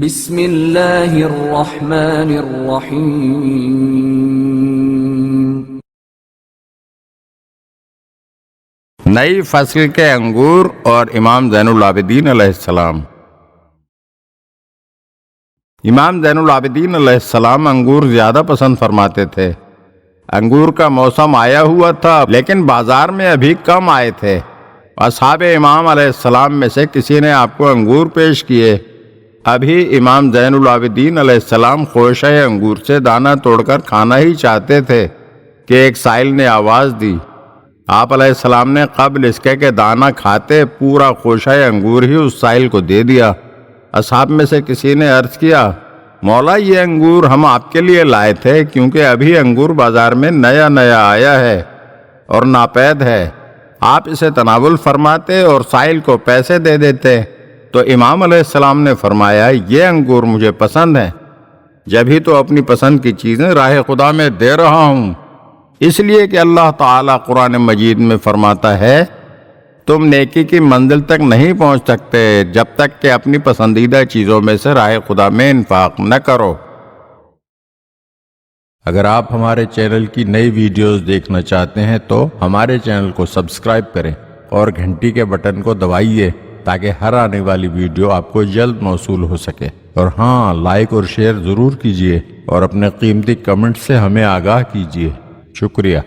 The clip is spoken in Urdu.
بسم اللہ الرحمن الرحیم۔ نئی فصل کے انگور اور امام زین العابدین علیہ السلام۔ امام زین العابدین علیہ السلام انگور زیادہ پسند فرماتے تھے۔ انگور کا موسم آیا ہوا تھا لیکن بازار میں ابھی کم آئے تھے۔ اصحاب امام علیہ السلام میں سے کسی نے آپ کو انگور پیش کیے۔ ابھی امام زین العابدین علیہ السلام خوشہ انگور سے دانہ توڑ کر کھانا ہی چاہتے تھے کہ ایک سائل نے آواز دی۔ آپ علیہ السلام نے قبل اس کے کہ دانہ کھاتے پورا خوشہ انگور ہی اس سائل کو دے دیا۔ اصحاب میں سے کسی نے عرض کیا، مولا یہ انگور ہم آپ کے لیے لائے تھے کیونکہ ابھی انگور بازار میں نیا نیا آیا ہے اور ناپید ہے، آپ اسے تناول فرماتے اور سائل کو پیسے دے دیتے۔ تو امام علیہ السلام نے فرمایا، یہ انگور مجھے پسند ہیں، جبھی تو اپنی پسند کی چیزیں راہ خدا میں دے رہا ہوں۔ اس لیے کہ اللہ تعالیٰ قرآن مجید میں فرماتا ہے، تم نیکی کی منزل تک نہیں پہنچ سکتے جب تک کہ اپنی پسندیدہ چیزوں میں سے راہ خدا میں انفاق نہ کرو۔ اگر آپ ہمارے چینل کی نئی ویڈیوز دیکھنا چاہتے ہیں تو ہمارے چینل کو سبسکرائب کریں اور گھنٹی کے بٹن کو دبائیے تاکہ ہر آنے والی ویڈیو آپ کو جلد موصول ہو سکے۔ اور ہاں، لائک اور شیئر ضرور کیجیے اور اپنے قیمتی کمنٹ سے ہمیں آگاہ کیجیے۔ شکریہ۔